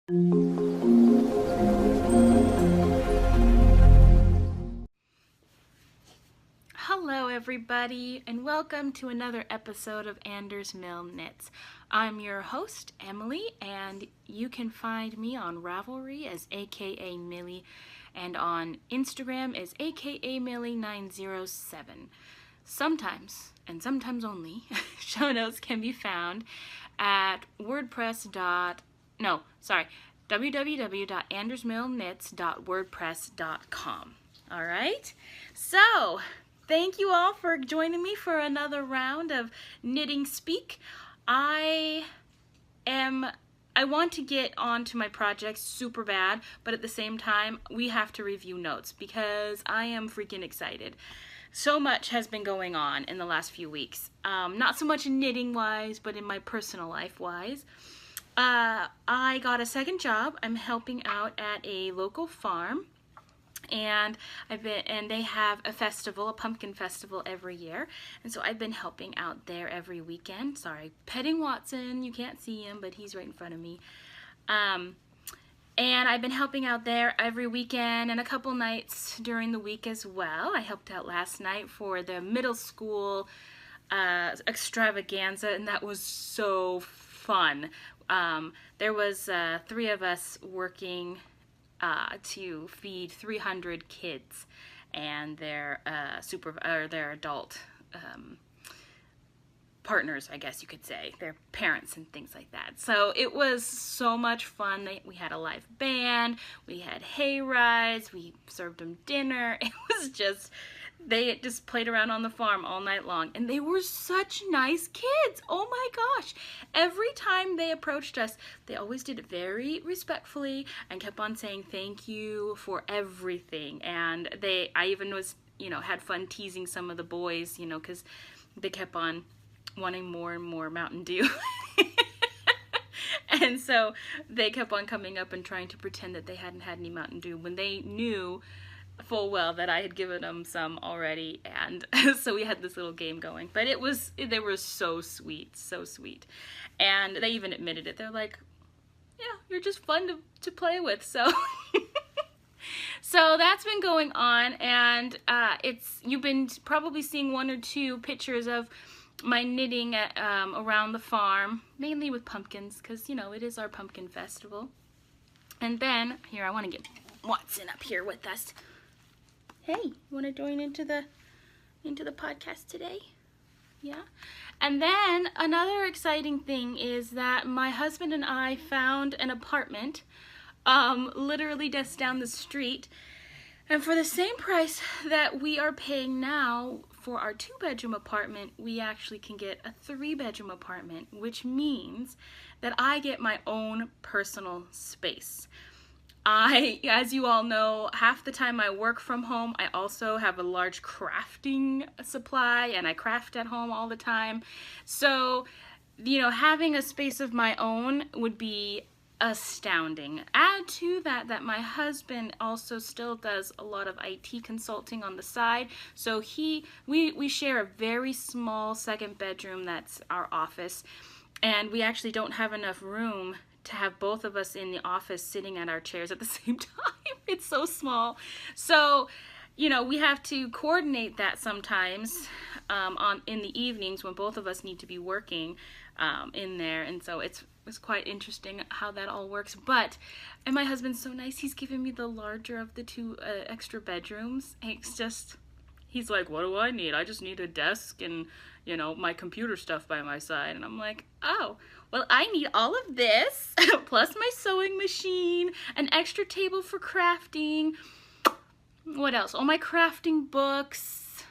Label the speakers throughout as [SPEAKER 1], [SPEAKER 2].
[SPEAKER 1] Hello everybody, and welcome to another episode of AndersMillknits. I'm your host, Emily, and you can find me on Ravelry as aka Millie, and on Instagram as aka Millie907. Sometimes, and sometimes only, show notes can be found at www.andersmillknits.wordpress.com. All right? So, thank you all for joining me for another round of Knitting Speak. I want to get on to my projects super bad, but at the same time, we have to review notes because I am freaking excited. So much has been going on in the last few weeks. Not so much knitting-wise, but in my personal life-wise. I got a second job. I'm helping out at a local farm. And they have a festival, a pumpkin festival every year, and so I've been helping out there every weekend. Sorry, petting Watson. You can't see him, but he's right in front of me. And I've been helping out there every weekend and a couple nights during the week as well. I helped out last night for the middle school extravaganza, and that was so fun. There was 3 of us working to feed 300 kids and their their adult partners, I guess you could say, their parents and things like that. So it was so much fun. We had a live band, we had hay rides, we served them dinner. It was just, they just played around on the farm all night long, and they were such nice kids. Oh my gosh. Every time they approached us, they always did it very respectfully and kept on saying thank you for everything. And I even was, had fun teasing some of the boys, because they kept on wanting more and more Mountain Dew. And so they kept on coming up and trying to pretend that they hadn't had any Mountain Dew when they knew full well that I had given them some already. And so we had this little game going, but they were so sweet, so sweet. And they even admitted it. They're like, yeah, you're just fun to play with. So so that's been going on, and you've been probably seeing 1 or 2 pictures of my knitting around the farm, mainly with pumpkins, because it is our pumpkin festival. And then here, I want to get Watson up here with us. Hey, you want to join into the podcast today? Yeah. And then another exciting thing is that my husband and I found an apartment literally just down the street, and for the same price that we are paying now for our 2-bedroom apartment, we actually can get a 3-bedroom apartment, which means that I get my own personal space. As you all know, half the time I work from home. I also have a large crafting supply, and I craft at home all the time. So, having a space of my own would be astounding. Add to that my husband also still does a lot of IT consulting on the side. So we share a very small 2nd bedroom that's our office, and we actually don't have enough room to have both of us in the office sitting at our chairs at the same time. It's so small. So, we have to coordinate that sometimes in the evenings when both of us need to be working in there. And so it's quite interesting how that all works. And my husband's so nice. He's given me the larger of the 2 extra bedrooms. He's like, what do I need? I just need a desk and, my computer stuff by my side. And I'm like, oh, well, I need all of this, plus my sewing machine, an extra table for crafting. What else? All my crafting books.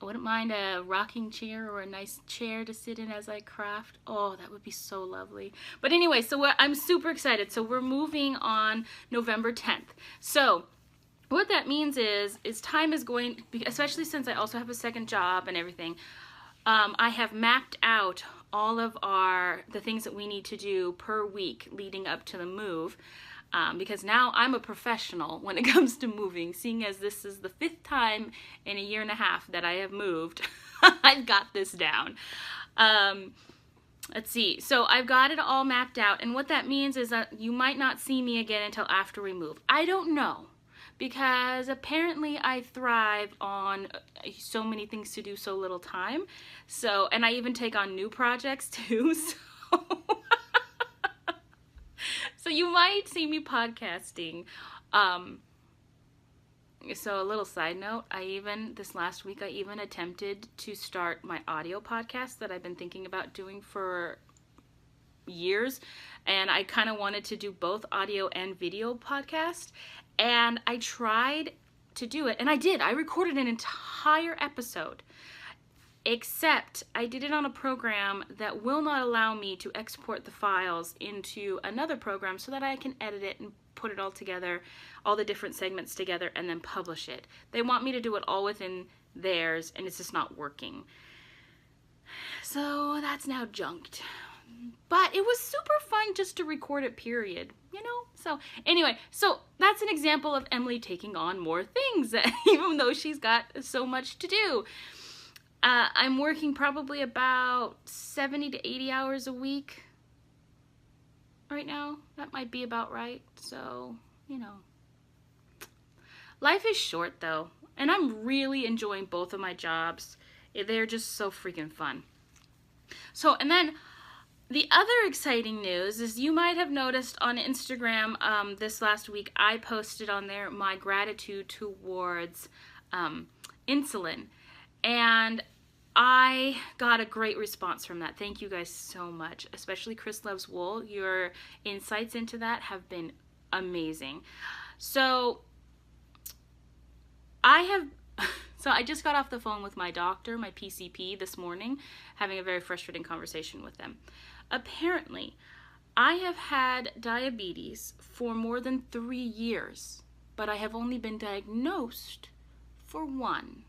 [SPEAKER 1] I wouldn't mind a rocking chair or a nice chair to sit in as I craft. Oh, that would be so lovely. But anyway, so I'm super excited. So we're moving on November 10th. So what that means is time is going, especially since I also have a second job and everything, I have mapped out all of the things that we need to do per week leading up to the move. Because now I'm a professional when it comes to moving, seeing as this is the 5th time in a year and a half that I have moved. I've got this down. let's see. So I've got it all mapped out. And what that means is that you might not see me again until after we move. I don't know. Because apparently I thrive on so many things to do, so little time. So, and I even take on new projects too. So you might see me podcasting. So a little side note, this last week, I even attempted to start my audio podcast that I've been thinking about doing for years. And I kind of wanted to do both audio and video podcast. And I tried to do it, and I did. I recorded an entire episode, except I did it on a program that will not allow me to export the files into another program so that I can edit it and put it all together, all the different segments together, and then publish it. They want me to do it all within theirs, and it's just not working. So that's now junked. But it was super fun just to record it, period, you know? So anyway, so that's an example of Emily taking on more things, even though she's got so much to do. I'm working probably about 70 to 80 hours a week right now. That might be about right. So, you know. Life is short, though, and I'm really enjoying both of my jobs. They're just so freaking fun. So, and then the other exciting news is you might have noticed on Instagram this last week, I posted on there my gratitude towards insulin. And I got a great response from that. Thank you guys so much, especially Chris Loves Wool. Your insights into that have been amazing. So I just got off the phone with my doctor, my PCP, this morning, having a very frustrating conversation with them. Apparently, I have had diabetes for more than 3 years, but I have only been diagnosed for 1.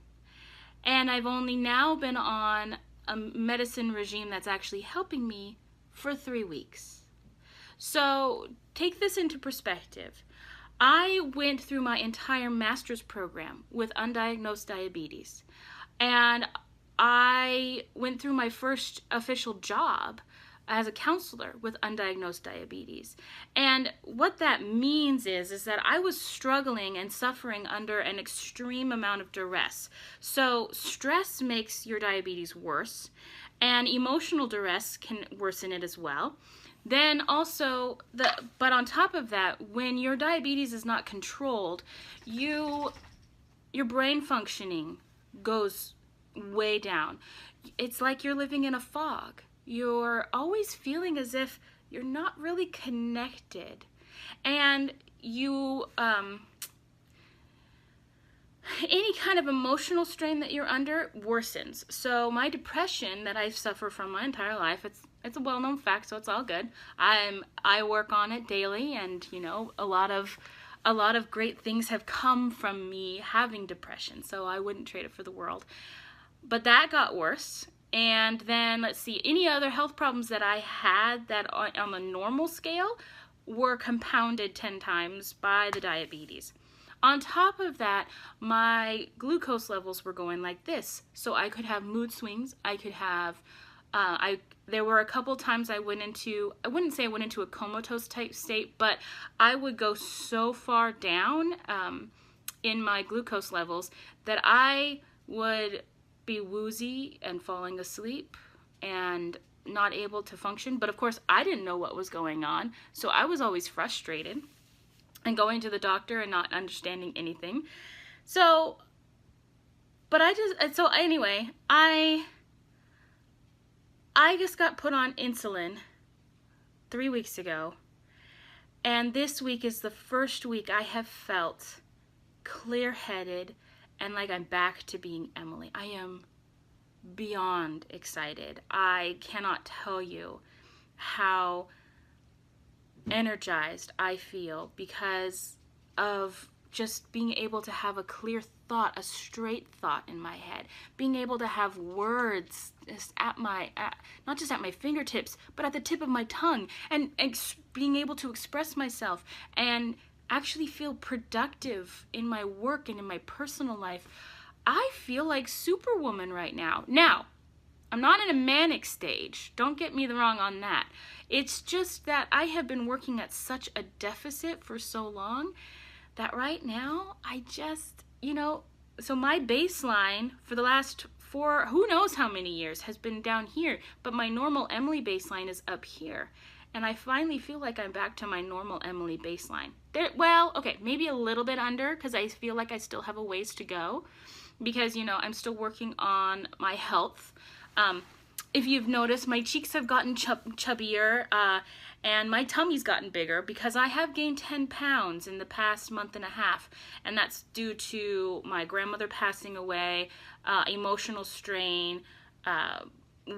[SPEAKER 1] And I've only now been on a medicine regime that's actually helping me for 3 weeks. So take this into perspective. I went through my entire master's program with undiagnosed diabetes. And I went through my first official job as a counselor with undiagnosed diabetes. And what that means is that I was struggling and suffering under an extreme amount of duress. So stress makes your diabetes worse, and emotional duress can worsen it as well. Then also, but on top of that, when your diabetes is not controlled, your brain functioning goes way down. It's like you're living in a fog. You're always feeling as if you're not really connected. And you, any kind of emotional strain that you're under worsens. So my depression that I've suffered from my entire life, it's a well-known fact, so it's all good. I work on it daily, and you know, a lot of great things have come from me having depression, so I wouldn't trade it for the world. But that got worse. And then, let's see, any other health problems that I had that on the normal scale were compounded 10 times by the diabetes. On top of that, my glucose levels were going like this. So I could have mood swings. I could have, there were a couple times I wouldn't say I went into a comatose type state, but I would go so far down in my glucose levels that I would be woozy and falling asleep and not able to function. But of course, I didn't know what was going on, so I was always frustrated and going to the doctor and not understanding anything. So, anyway, I just got put on insulin 3 weeks ago, and this week is the first week I have felt clear-headed and like I'm back to being Emily. I am beyond excited. I cannot tell you how energized I feel because of just being able to have a clear thought, a straight thought in my head, being able to have words at not just at my fingertips, but at the tip of my tongue, and being able to express myself and actually feel productive in my work and in my personal life. I feel like Superwoman right now. Now, I'm not in a manic stage. Don't get me wrong on that. It's just that I have been working at such a deficit for so long that right now I just, so my baseline for the last 4, who knows how many years, has been down here, but my normal Emily baseline is up here. And I finally feel like I'm back to my normal Emily baseline. Well, okay, maybe a little bit under, because I feel like I still have a ways to go, because, I'm still working on my health. If you've noticed, my cheeks have gotten chubbier, and my tummy's gotten bigger because I have gained 10 pounds in the past month and a half, and that's due to my grandmother passing away, emotional strain,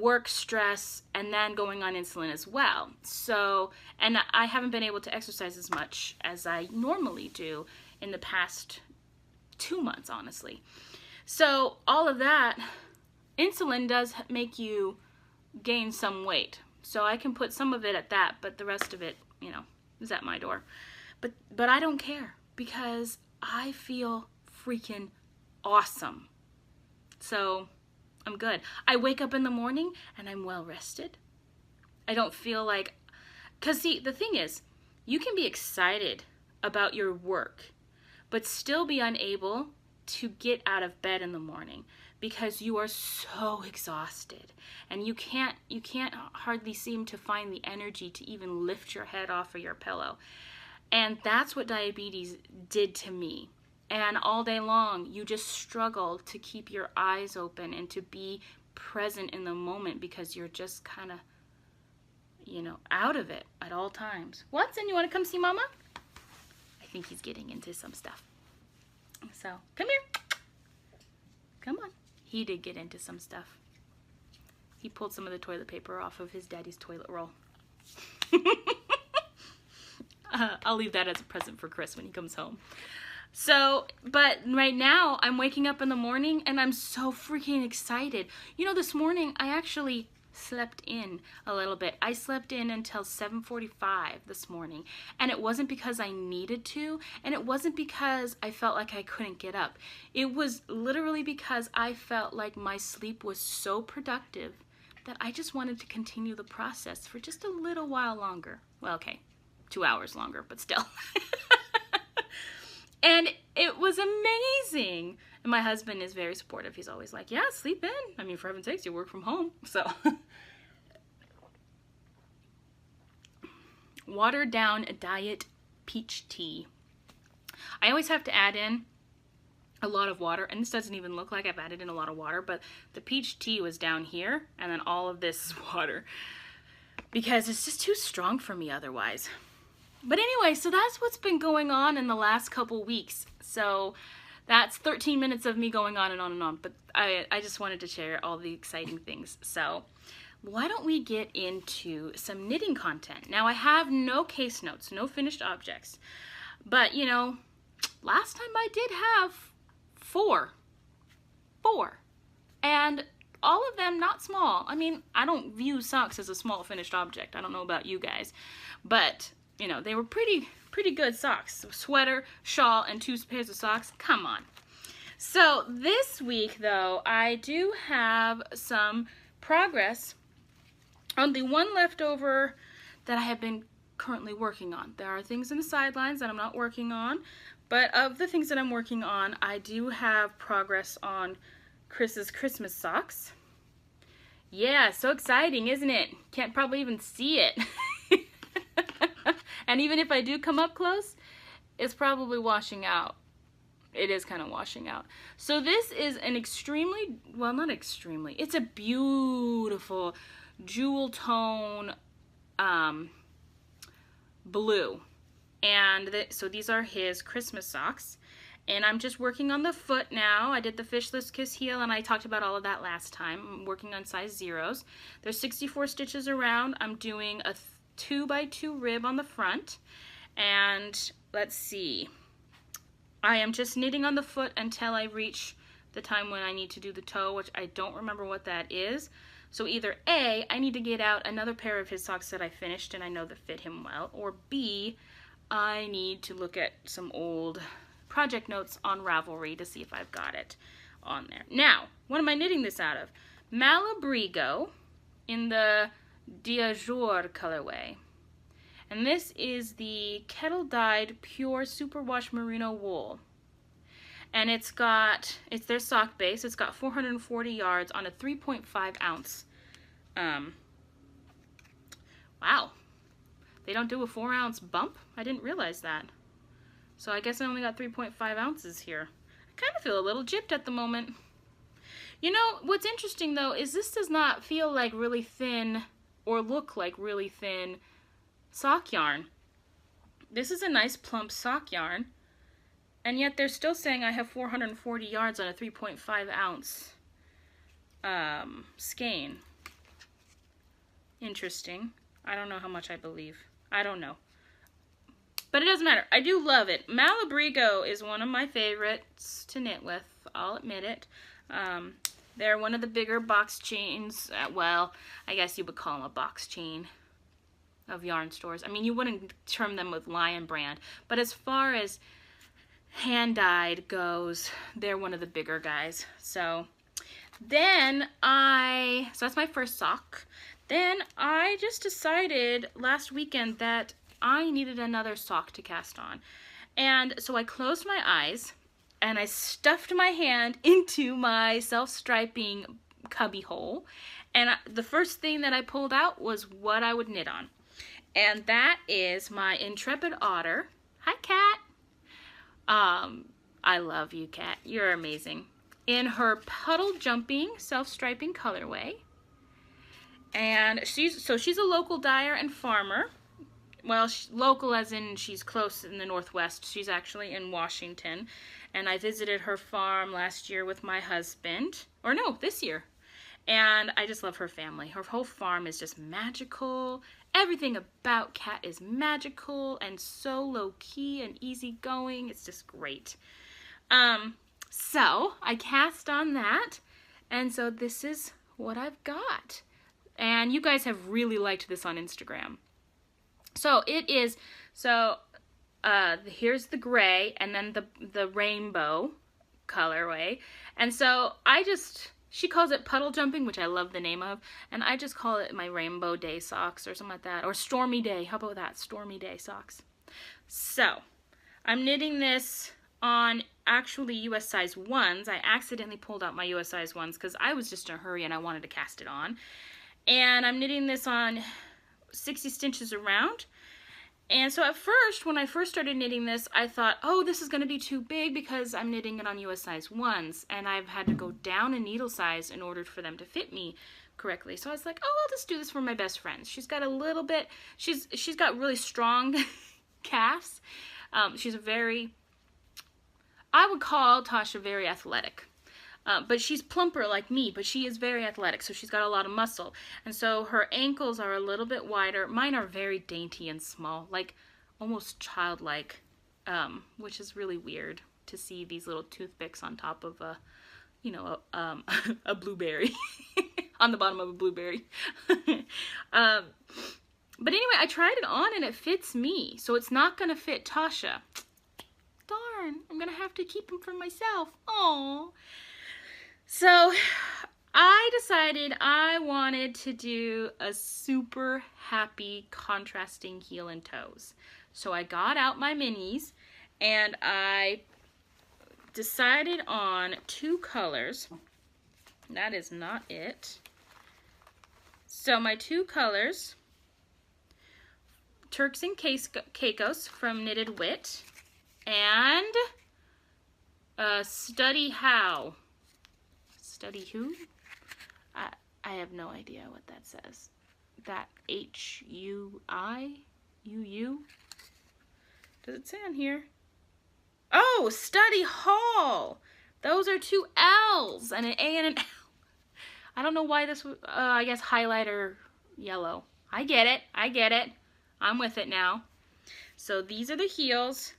[SPEAKER 1] work stress, and then going on insulin as well. So, and I haven't been able to exercise as much as I normally do in the past 2 months, honestly. So all of that, insulin does make you gain some weight. So I can put some of it at that, but the rest of it, is at my door. But I don't care because I feel freaking awesome. So I'm good. I wake up in the morning and I'm well rested. I don't feel like, because see, the thing is, you can be excited about your work, but still be unable to get out of bed in the morning because you are so exhausted and you can't hardly seem to find the energy to even lift your head off of your pillow. And that's what diabetes did to me. And all day long, you just struggle to keep your eyes open and to be present in the moment because you're just kind of, out of it at all times. Watson, you want to come see Mama? I think he's getting into some stuff. So, come here. Come on. He did get into some stuff. He pulled some of the toilet paper off of his daddy's toilet roll. I'll leave that as a present for Chris when he comes home. So, but right now, I'm waking up in the morning and I'm so freaking excited. This morning, I actually slept in a little bit. I slept in until 7:45 this morning. And it wasn't because I needed to, and it wasn't because I felt like I couldn't get up. It was literally because I felt like my sleep was so productive that I just wanted to continue the process for just a little while longer. Well, okay, 2 hours longer, but still. And it was amazing. And my husband is very supportive. He's always like, yeah, sleep in. I mean, for heaven's sakes, you work from home. So, watered down diet peach tea. I always have to add in a lot of water. And this doesn't even look like I've added in a lot of water. But the peach tea was down here. And then all of this water. Because it's just too strong for me otherwise. But anyway, so that's what's been going on in the last couple weeks. So that's 13 minutes of me going on and on and on. But I just wanted to share all the exciting things. So why don't we get into some knitting content? Now I have no case notes, no finished objects. But, last time I did have 4. And all of them not small. I mean, I don't view socks as a small finished object. I don't know about you guys. But they were pretty good socks. Sweater, shawl, and 2 pairs of socks. Come on. So this week, though, I do have some progress on the one leftover that I have been currently working on. There are things in the sidelines that I'm not working on, but of the things that I'm working on, I do have progress on Chris's Christmas socks. Yeah, so exciting, isn't it? Can't probably even see it. And even if I do come up close, it's probably washing out. It is kind of washing out. So this is an extremely, well, not extremely, it's a beautiful jewel tone blue. And so these are his Christmas socks. And I'm just working on the foot now. I did the fishless kiss heel, and I talked about all of that last time. I'm working on size 0s. There's 64 stitches around. I'm doing a 2x2 rib on the front, and let's see, I am just knitting on the foot until I reach the time when I need to do the toe, which I don't remember what that is. So either A, I need to get out another pair of his socks that I finished and I know that fit him well, or B, I need to look at some old project notes on Ravelry to see if I've got it on there. Now, what am I knitting this out of? Malabrigo in the Diajour colorway. And this is the kettle dyed pure superwash merino wool. And it's their sock base. It's got 440 yards on a 3.5 ounce. Wow. They don't do a 4 ounce bump? I didn't realize that. So I guess I only got 3.5 ounces here. I kind of feel a little gypped at the moment. You know, what's interesting though is this does not feel like really thin or look like really thin sock yarn. This is a nice plump sock yarn, and yet they're still saying I have 440 yards on a 3.5 ounce skein. Interesting. I don't know how much I believe. I don't know. But it doesn't matter. I do love it. Malabrigo is one of my favorites to knit with. I'll admit it. They're one of the bigger box chains. Well, I guess you would call them a box chain of yarn stores. I mean, you wouldn't term them with Lion brand. But as far as hand-dyed goes, they're one of the bigger guys. So then so that's my first sock. Then I just decided last weekend that I needed another sock to cast on. And so I closed my eyes and I stuffed my hand into my self-striping cubby hole. And the first thing that I pulled out was what I would knit on. And that is my Intrepid Otter. Hi, Cat. I love you, Cat. You're amazing. In her puddle jumping self-striping colorway. And she's a local dyer and farmer. Well, local as in she's close in the Northwest. She's actually in Washington. And I visited her farm last year with my husband. Or no, this year. And I just love her family. Her whole farm is just magical. Everything about Cat is magical and so low-key and easygoing. It's just great. So I cast on that. And so this is what I've got. And you guys have really liked this on Instagram. So it is, here's the gray and then the rainbow colorway. And so she calls it puddle jumping, which I love the name of. And I just call it my rainbow day socks or something like that. Or stormy day. How about that? Stormy day socks. So I'm knitting this on actually US size 1s. I accidentally pulled out my US size 1s because I was just in a hurry and I wanted to cast it on. And I'm knitting this on 60 stitches around. And so at first, when I first started knitting this, I thought, oh, this is going to be too big because I'm knitting it on US size 1s. And I've had to go down a needle size in order for them to fit me correctly. So I was like, oh, I'll just do this for my best friend. She's got a little bit, she's got really strong calves. She's I would call Tasha very athletic. But she's plumper like me, but she is very athletic, so she's got a lot of muscle. And so her ankles are a little bit wider. Mine are very dainty and small, like almost childlike, which is really weird to see these little toothpicks on top of a blueberry, on the bottom of a blueberry. But anyway, I tried it on and it fits me, so it's not going to fit Tasha. Darn, I'm going to have to keep them for myself. Aww. So I decided I wanted to do a super happy contrasting heel and toes. So I got out my minis and I decided on 2 colors. That is not it. So my 2 colors, Turks and Caicos from Knitted Wit and Study How. Study who? I have no idea what that says. That H-U-I? U-U? Does it say on here? Oh, Study Hall! Those are 2 L's and an A and an L. I don't know why this was, I guess highlighter yellow. I get it. I'm with it now. So these are the heels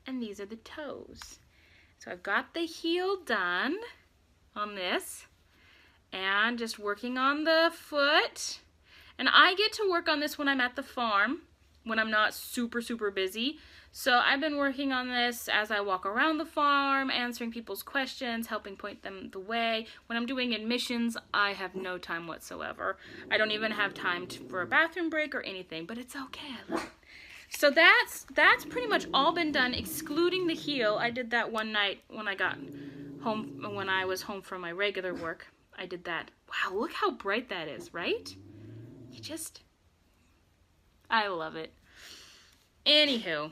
[SPEAKER 1] and these are the toes. So I've got the heel done on this and just working on the foot, and I get to work on this when I'm at the farm when I'm not super, super busy. So I've been working on this as I walk around the farm, answering people's questions, helping point them the way. When I'm doing admissions, I have no time whatsoever. I don't even have time for a bathroom break or anything, but it's okay. I love it. So that's pretty much all been done, excluding the heel. I did that one night when I got home, when I was home from my regular work. I did that. Wow, look how bright that is, right? I love it. Anywho,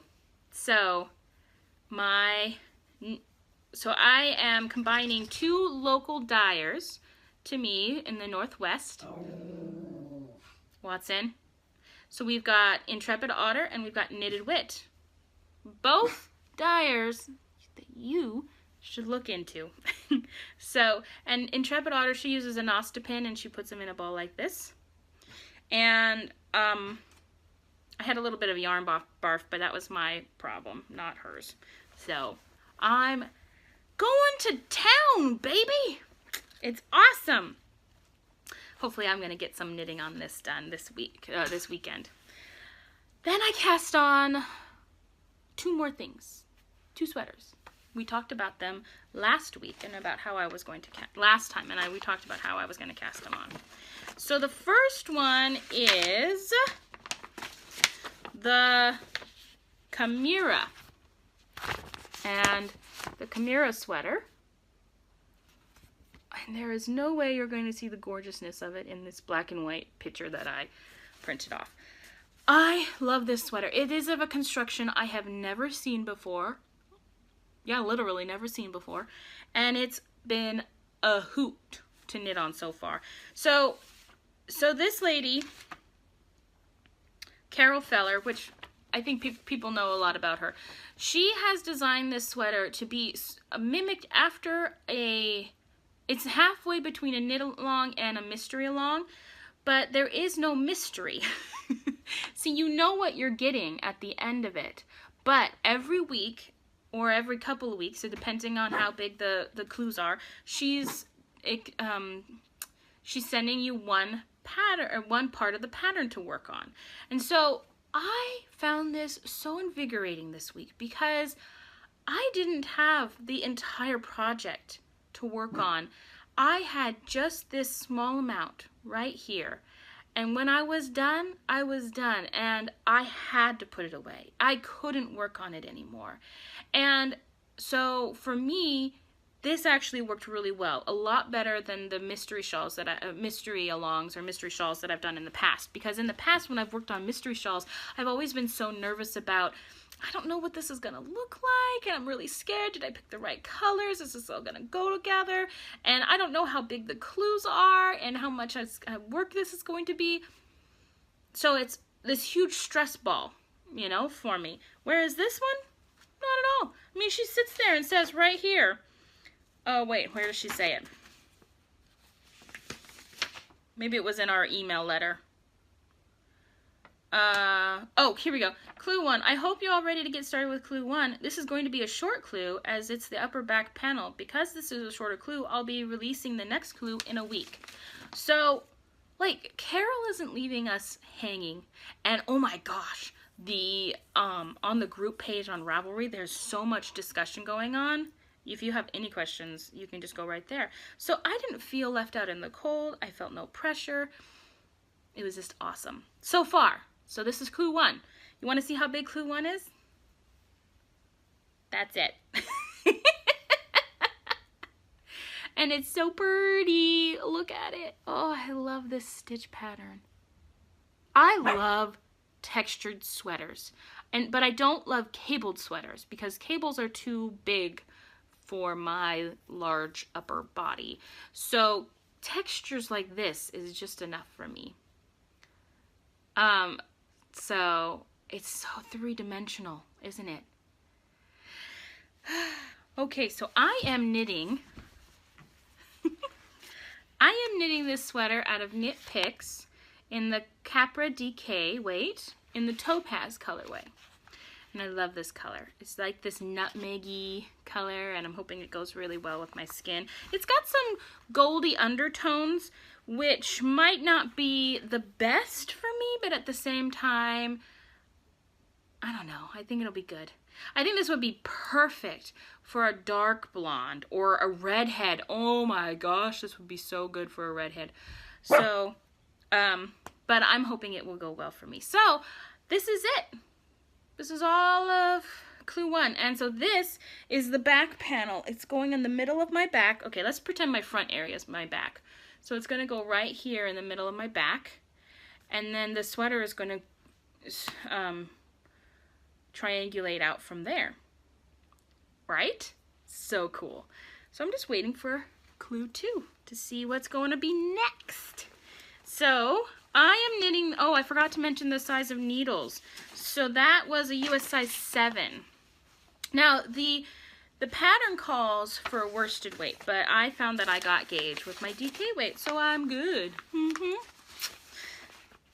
[SPEAKER 1] so I am combining 2 local dyers to me in the Northwest. Watson. So we've got Intrepid Otter and we've got Knitted Wit. Both dyers that you should look into. So, and Intrepid Otter, she uses a Nostipin and she puts them in a ball like this. And I had a little bit of yarn barf, but that was my problem, not hers. So I'm going to town, baby. It's awesome. Hopefully I'm going to get some knitting on this done this weekend. Then I cast on 2 more things, 2 sweaters. We talked about them last week and about how I was going to we talked about how I was going to cast them on. So the first one is the Chimera, and the Chimera sweater. And there is no way you're going to see the gorgeousness of it in this black and white picture that I printed off. I love this sweater. It is of a construction I have never seen before. Yeah, literally never seen before. And it's been a hoot to knit on so far. So this lady, Carol Feller, which I think people know a lot about her, she has designed this sweater to be mimicked after it's halfway between a knit along and a mystery along, but there is no mystery. See, you know what you're getting at the end of it, but every week or every couple of weeks, so depending on how big the clues are, she's sending you one pattern or one part of the pattern to work on. And so I found this so invigorating this week because I didn't have the entire project to work on. I had just this small amount right here, and when I was done, and I had to put it away. I couldn't work on it anymore. And so for me, this actually worked really well, a lot better than the mystery shawls that mystery alongs or mystery shawls that I've done in the past. Because in the past, when I've worked on mystery shawls, I've always been so nervous about, I don't know what this is gonna look like, and I'm really scared. Did I pick the right colors? Is this all gonna go together? And I don't know how big the clues are and how much work this is going to be. So it's this huge stress ball, you know, for me. Whereas this one, not at all. I mean, she sits there and says right here, oh wait, where does she say it? Maybe it was in our email letter. Oh, here we go. Clue 1. I hope you're all ready to get started with clue 1. This is going to be a short clue as it's the upper back panel. Because this is a shorter clue, I'll be releasing the next clue in a week. So, like, Carol isn't leaving us hanging. And oh my gosh, on the group page on Ravelry, there's so much discussion going on. If you have any questions, you can just go right there. So I didn't feel left out in the cold. I felt no pressure. It was just awesome. So far. So this is clue 1. You want to see how big clue 1 is? That's it. And it's so pretty. Look at it. Oh, I love this stitch pattern. I love textured sweaters. But I don't love cabled sweaters because cables are too big for my large upper body. So textures like this is just enough for me. So it's so 3-dimensional, isn't it? Okay, so I am knitting this sweater out of Knit Picks in the Capra DK weight in the Topaz colorway. And I love this color. It's like this nutmeggy color, and I'm hoping it goes really well with my skin. It's got some goldy undertones, which might not be the best for me, but at the same time, I don't know. I think it'll be good. I think this would be perfect for a dark blonde or a redhead. Oh my gosh, this would be so good for a redhead. So, but I'm hoping it will go well for me. So, this is it. This is all of clue 1. And so this is the back panel. It's going in the middle of my back. Okay, let's pretend my front area is my back. So it's going to go right here in the middle of my back. And then the sweater is going to triangulate out from there. Right? So cool. So I'm just waiting for clue 2 to see what's going to be next. So I am knitting, oh, I forgot to mention the size of needles. So that was a US size 7. Now the pattern calls for a worsted weight, but I found that I got gauge with my DK weight, so I'm good.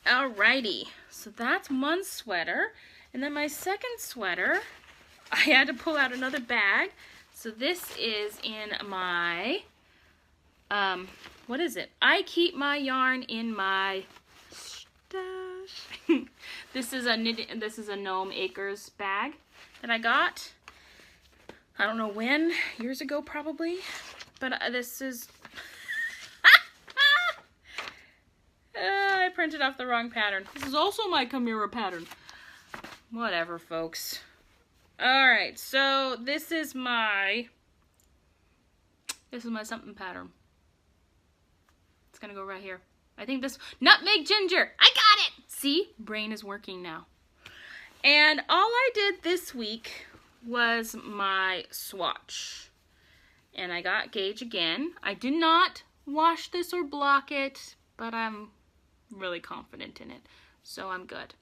[SPEAKER 1] Alrighty, so that's one sweater. And then my second sweater, I had to pull out another bag. So this is in my, what is it? I keep my yarn in my stash. This is a Gnome Acres bag that I got. I don't know when, years ago probably. But this is, I printed off the wrong pattern. This is also my Chimera pattern. Whatever, folks. Alright, so this is my something pattern. It's gonna go right here. I think this, nutmeg ginger. I got it! See? Brain is working now. And all I did this week was my swatch. And I got gauge again. I did not wash this or block it, but I'm really confident in it. So I'm good.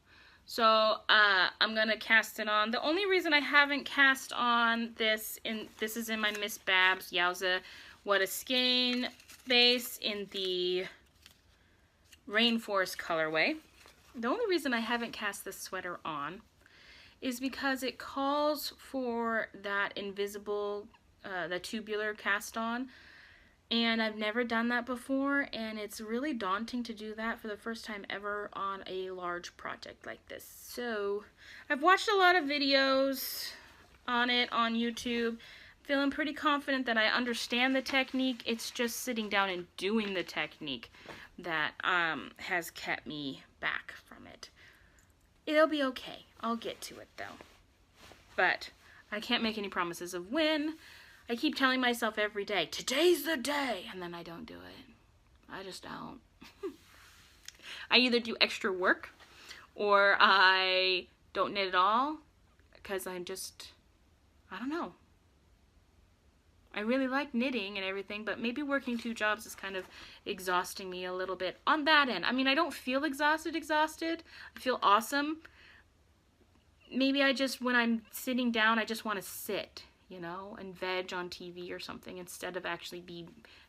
[SPEAKER 1] So I'm gonna cast it on. The only reason I haven't cast on this is in my Miss Babs Yowza What a Skein base in the Rainforest colorway. The only reason I haven't cast this sweater on is because it calls for that invisible, the tubular cast on. And I've never done that before, and it's really daunting to do that for the first time ever on a large project like this. So I've watched a lot of videos on it on YouTube, feeling pretty confident that I understand the technique. It's just sitting down and doing the technique that has kept me back from it. It'll be okay. I'll get to it though. But I can't make any promises of when. I keep telling myself every day, today's the day, and then I don't do it. I just don't. I either do extra work or I don't knit at all because I don't know. I really like knitting and everything, but maybe working 2 jobs is kind of exhausting me a little bit on that end. I mean, I don't feel exhausted. I feel awesome. Maybe I just, when I'm sitting down, I just want to sit, you know, and veg on TV or something instead of actually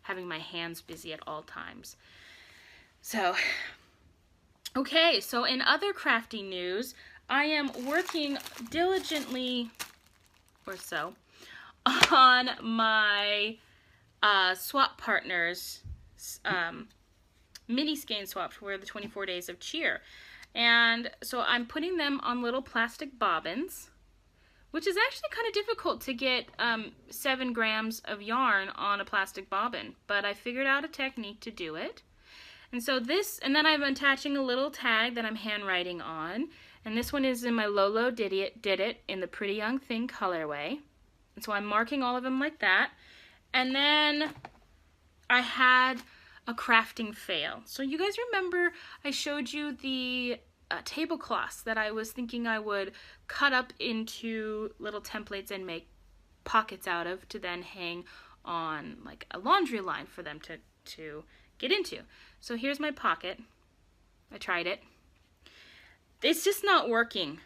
[SPEAKER 1] having my hands busy at all times. So, okay, so in other crafty news, I am working diligently, or so, on my swap partners mini skein swaps for the 24 days of cheer. And so I'm putting them on little plastic bobbins, which is actually kind of difficult to get 7 grams of yarn on a plastic bobbin, but I figured out a technique to do it. And so this, and then I'm attaching a little tag that I'm handwriting on, and this one is in my Lolo Did It in the Pretty Young Thing colorway. And so I'm marking all of them like that. And then I had a crafting fail. So you guys remember I showed you the tablecloths that I was thinking I would cut up into little templates and make pockets out of to then hang on like a laundry line for them to get into. So here's my pocket. I tried it. It's just not working.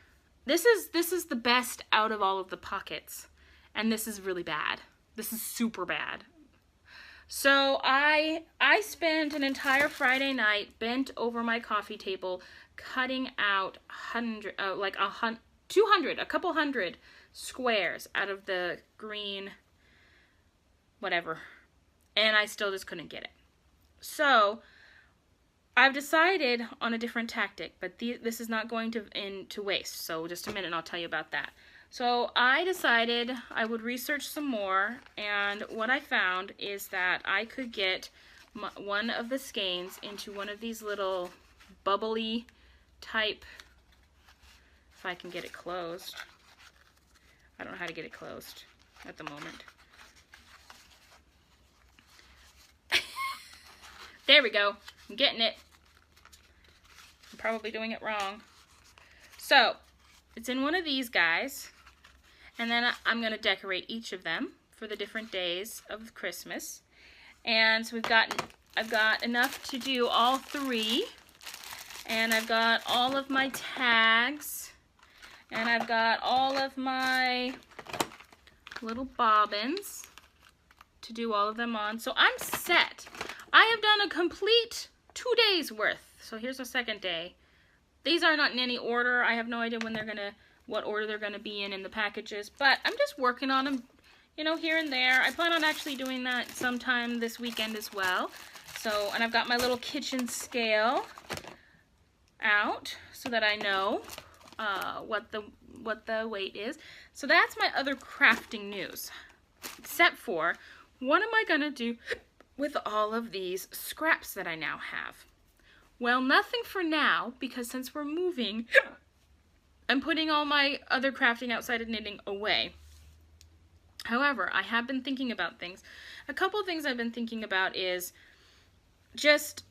[SPEAKER 1] This is the best out of all of the pockets, and this is really bad. This is super bad. So I spent an entire Friday night bent over my coffee table cutting out a couple hundred squares out of the green whatever, and I still just couldn't get it. So I've decided on a different tactic, but this is not going to waste. So just a minute and I'll tell you about that. So I decided I would research some more, and what I found is that I could get one of the skeins into one of these little bubbly type, if I can get it closed. I don't know how to get it closed at the moment. There we go. I'm getting it. I'm probably doing it wrong. So, it's in one of these guys. And then I'm going to decorate each of them for the different days of Christmas. And so I've got enough to do all 3. And I've got all of my tags. And I've got all of my little bobbins to do all of them on. So I'm set. I have done a complete 2 days worth. So here's the second day. These are not in any order. I have no idea when what order they're gonna be in the packages, but I'm just working on them, you know, here and there. I plan on actually doing that sometime this weekend as well. So, and I've got my little kitchen scale out so that I know what the weight is. So that's my other crafting news. Except for, what am I gonna do with all of these scraps that I now have? Well, nothing for now, because since we're moving, I'm putting all my other crafting outside of knitting away. However, I have been thinking about things. A couple of things I've been thinking about is just,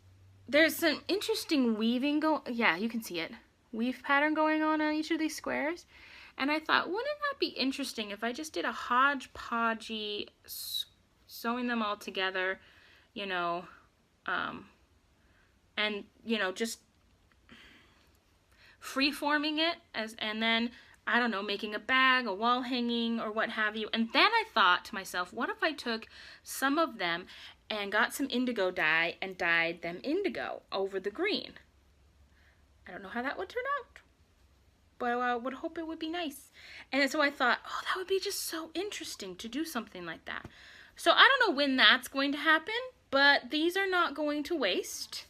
[SPEAKER 1] there's some interesting weaving yeah, you can see it. Weave pattern going on each of these squares. And I thought, wouldn't that be interesting if I just did a hodgepodgey sewing them all together, you know, and, you know, just free-forming it, and then, I don't know, making a bag, a wall hanging, or what have you. And then I thought to myself, what if I took some of them and got some indigo dye and dyed them indigo over the green? I don't know how that would turn out, but I would hope it would be nice. And so I thought, oh, that would be just so interesting to do something like that. So I don't know when that's going to happen, but these are not going to waste.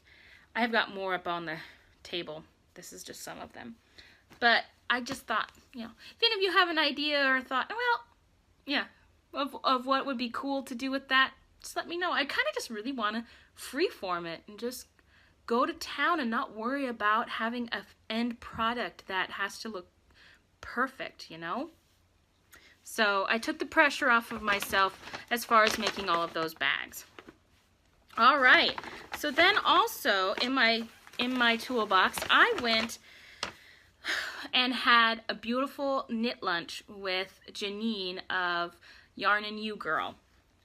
[SPEAKER 1] I've got more up on the table. This is just some of them. But I just thought, you know, if any of you have an idea or thought, well, yeah, of what would be cool to do with that, just let me know. I kind of just really want to freeform it and just go to town and not worry about having an end product that has to look perfect, you know? So I took the pressure off of myself as far as making all of those bags. All right, so then also in my toolbox, I went and had a beautiful knit lunch with Janine of Yarn and You Girl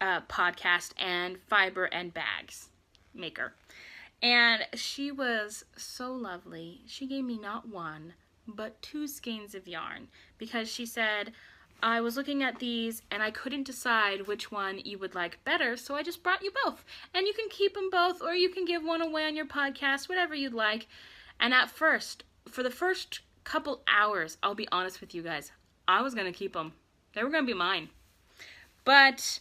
[SPEAKER 1] podcast and Fiber and Bags maker. And she was so lovely. She gave me not 1, but 2 skeins of yarn, because she said, I was looking at these and I couldn't decide which one you would like better, so I just brought you both. And you can keep them both, or you can give one away on your podcast, whatever you'd like. And at first, for the first couple hours, I'll be honest with you guys, I was going to keep them. They were going to be mine. But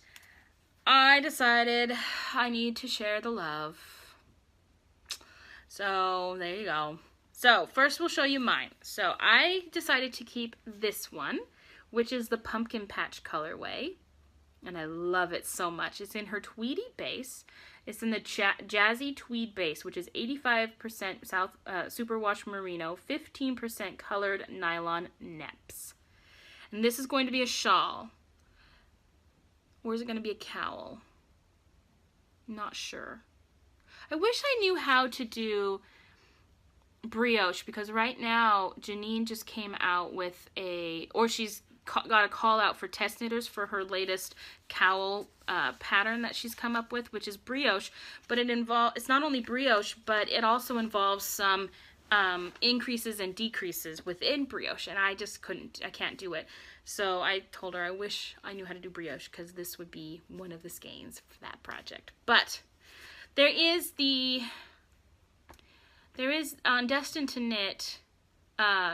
[SPEAKER 1] I decided I need to share the love. So there you go. So first we'll show you mine. So I decided to keep this one, which is the Pumpkin Patch colorway, and I love it so much. It's in her Tweedy base. It's in the Jazzy Tweed base, which is 85% superwash merino, 15% colored nylon neps. And this is going to be a shawl. Or is it going to be a cowl? Not sure. I wish I knew how to do brioche, because right now Janine just came out with she's got a call out for test knitters for her latest cowl pattern that she's come up with, which is brioche. But it's not only brioche, but it also involves some increases and decreases within brioche, and I can't do it. So I told her I wish I knew how to do brioche, because this would be one of the skeins for that project. But there is on Destined to Knit,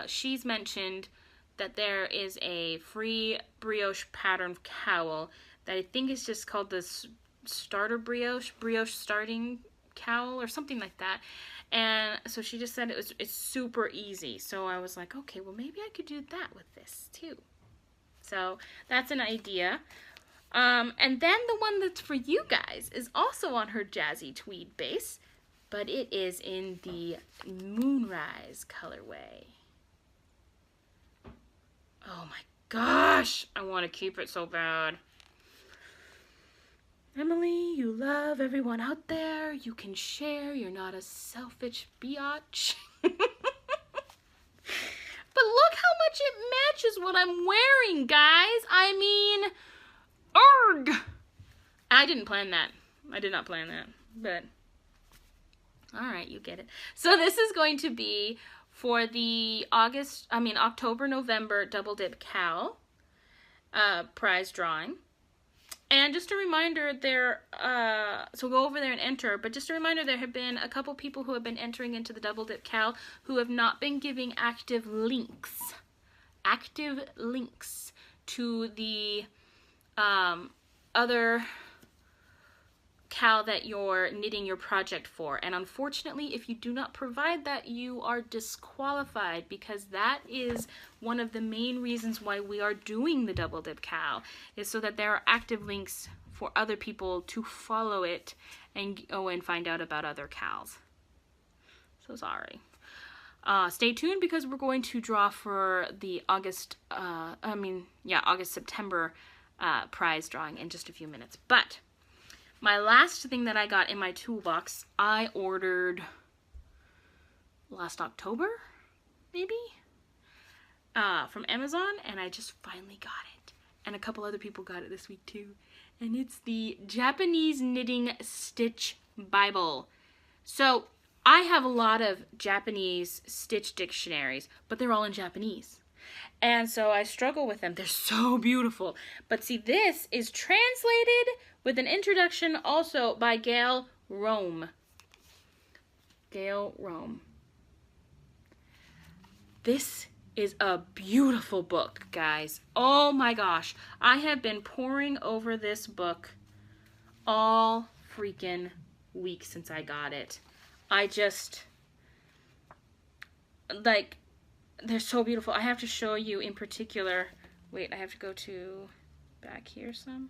[SPEAKER 1] she's mentioned that there is a free brioche pattern cowl that I think is just called the starter brioche starting cowl or something like that. And so she just said it's super easy. So I was like, okay, well maybe I could do that with this too. So that's an idea. And then the one that's for you guys is also on her jazzy tweed base, but it is in the Moonrise colorway. Oh my gosh, I want to keep it so bad. Emily, you love everyone out there. You can share. You're not a selfish biatch. But look how much it matches what I'm wearing, guys. I mean, arg! I didn't plan that. I did not plan that, but all right, you get it. So this is going to be for the October, November Double Dip Cowl prize drawing. And just a reminder, so go over there and enter, but just a reminder, there have been a couple people who have been entering into the Double Dip Cowl who have not been giving active links to the other cowl that you're knitting your project for. And unfortunately, if you do not provide that, you are disqualified, because that is one of the main reasons why we are doing the Double Dip Cowl, is so that there are active links for other people to follow it and go and find out about other cowls. So sorry. Stay tuned, because we're going to draw for the August-September prize drawing in just a few minutes. But my last thing that I got in my toolbox, I ordered last October, maybe, from Amazon, and I just finally got it. And a couple other people got it this week too. And it's the Japanese Knitting Stitch Bible. So I have a lot of Japanese stitch dictionaries, but they're all in Japanese. And so I struggle with them. They're so beautiful. But see, this is translated with an introduction also by Gail Rome. Gail Rome. This is a beautiful book, guys. Oh my gosh. I have been poring over this book all freaking week since I got it. I just, like, they're so beautiful. I have to show you in particular. Wait, I have to go to back here some.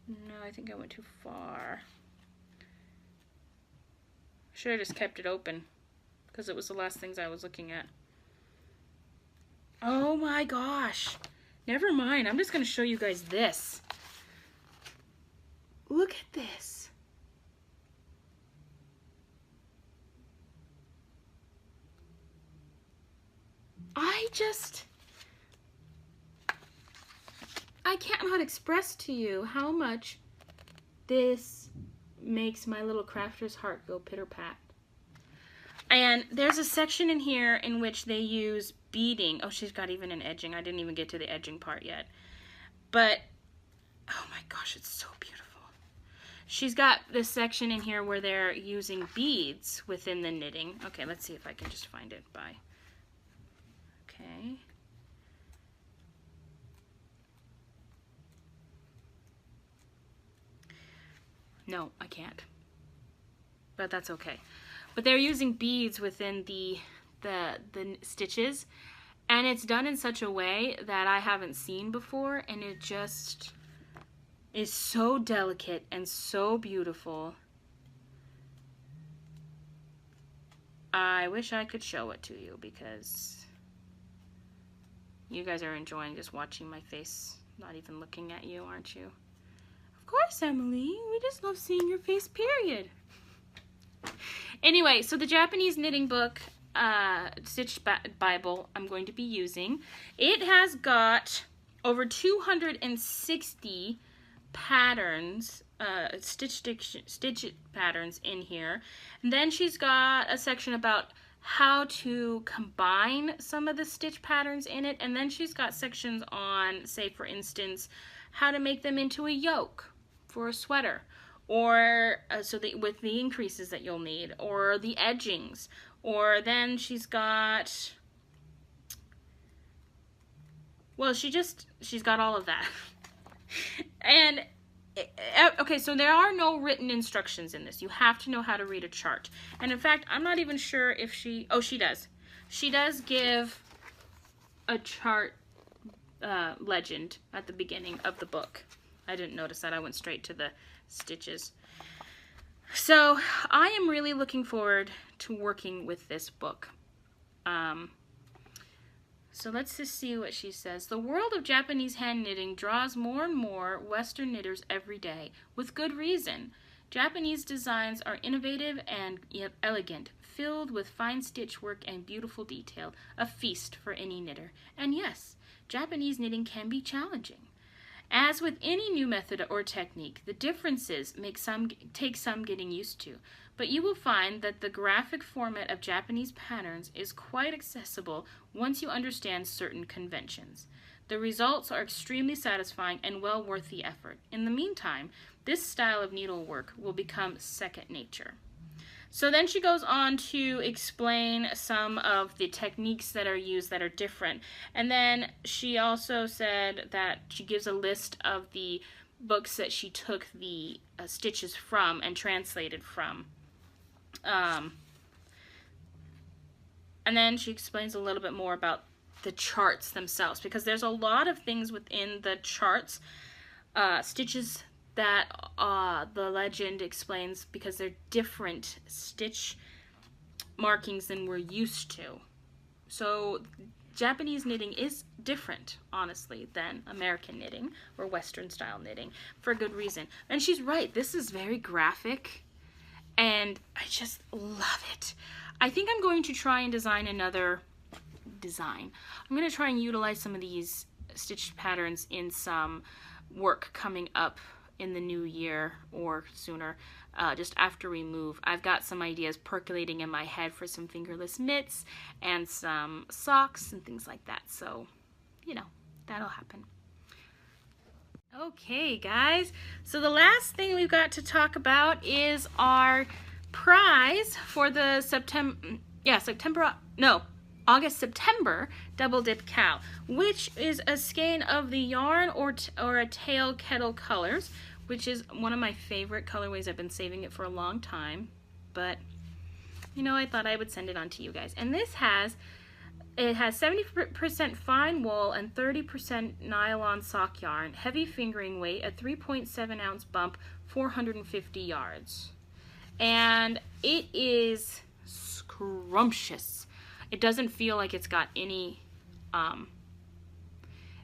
[SPEAKER 1] No, I think I went too far. Should have just kept it open, because it was the last things I was looking at. Oh my gosh. Never mind. I'm just going to show you guys this. Look at this. I cannot express to you how much this makes my little crafter's heart go pitter-pat. And there's a section in here in which they use beading. Oh, she's got even an edging. I didn't even get to the edging part yet. But, oh my gosh, it's so beautiful. She's got this section in here where they're using beads within the knitting. Okay, let's see if I can just find it by... Okay. No, I can't. But that's okay. But they're using beads within the stitches, and it's done in such a way that I haven't seen before, and it just is so delicate and so beautiful. I wish I could show it to you, because you guys are enjoying just watching my face, not even looking at you, aren't you? Of course, Emily. We just love seeing your face, period. Anyway, so the Japanese knitting book, Stitch Bible, I'm going to be using. It has got over 260 patterns, stitch patterns in here. And then she's got a section about how to combine some of the stitch patterns in it. And then she's got sections on, say for instance, how to make them into a yoke for a sweater, or with the increases that you'll need, or the edgings, or then she's got, well, she's got all of that. And okay, so there are no written instructions in this. You have to know how to read a chart. And in fact, I'm not even sure if she does. She does give a chart legend at the beginning of the book. I didn't notice that. I went straight to the stitches. So I am really looking forward to working with this book. So let's just see what she says. The world of Japanese hand knitting draws more and more Western knitters every day, with good reason. Japanese designs are innovative and yet elegant, filled with fine stitch work and beautiful detail, a feast for any knitter. And yes, Japanese knitting can be challenging. As with any new method or technique, the differences take some getting used to, but you will find that the graphic format of Japanese patterns is quite accessible once you understand certain conventions. The results are extremely satisfying and well worth the effort. In the meantime, this style of needlework will become second nature. So then she goes on to explain some of the techniques that are used that are different. And then she also said that she gives a list of the books that she took the stitches from and translated from. And then she explains a little bit more about the charts themselves, because there's a lot of things within the charts, stitches that the legend explains, because they're different stitch markings than we're used to. So Japanese knitting is different, honestly, than American knitting or Western style knitting, for good reason. And she's right, this is very graphic and I just love it. I think I'm going to try and design another design. I'm going to try and utilize some of these stitch patterns in some work coming up in the new year or sooner, just after we move. I've got some ideas percolating in my head for some fingerless mitts and some socks and things like that. So, you know, that'll happen. Okay, guys. So the last thing we've got to talk about is our prize for the August-September Double Dip Cow, which is a skein of the yarn or a tail kettle colors, which is one of my favorite colorways. I've been saving it for a long time, but you know, I thought I would send it on to you guys. And this has 70% fine wool and 30% nylon sock yarn, heavy fingering weight, a 3.7 ounce bump, 450 yards. And it is scrumptious. It doesn't feel like it's got any,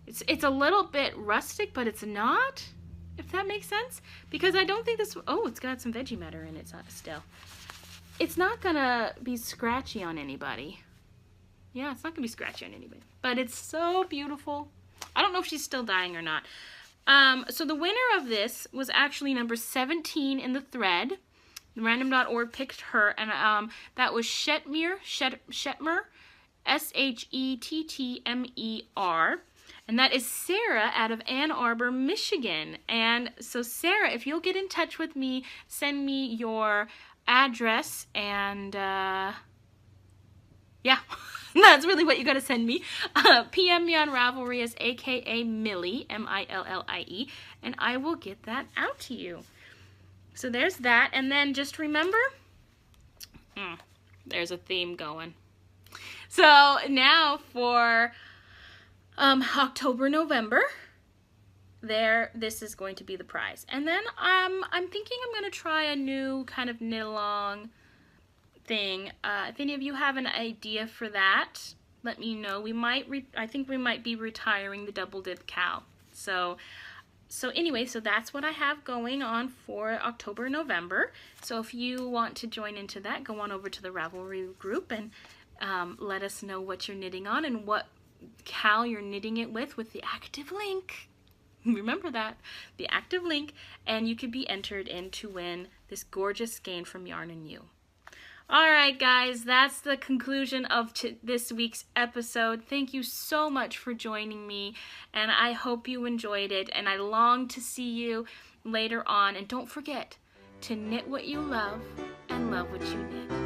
[SPEAKER 1] it's a little bit rustic, but it's not, if that makes sense. Because I don't think this, oh, it's got some veggie matter in it still. It's not gonna be scratchy on anybody. Yeah, it's not gonna be scratchy on anybody. But it's so beautiful. I don't know if she's still dying or not. So the winner of this was actually number 17 in the thread. Random.org picked her, and that was Shetmer, S-H-E-T-T-M-E-R, and that is Sarah out of Ann Arbor, Michigan. And so Sarah, if you'll get in touch with me, send me your address, and yeah, that's really what you gotta send me. PM me on Ravelry as AKA Millie, M-I-L-L-I-E, and I will get that out to you. So there's that, and then just remember, there's a theme going. So now for October, November, this is going to be the prize. And then I'm thinking I'm going to try a new kind of knit along thing. If any of you have an idea for that, let me know. I think we might be retiring the Double Dip Cow. So anyway, so that's what I have going on for October, November. So if you want to join into that, go on over to the Ravelry group and let us know what you're knitting on and what cow you're knitting it with the active link. Remember that, the active link, and you could be entered in to win this gorgeous skein from Yarn and You. Alright guys, that's the conclusion of this week's episode. Thank you so much for joining me, and I hope you enjoyed it, and I long to see you later on. And don't forget to knit what you love and love what you knit.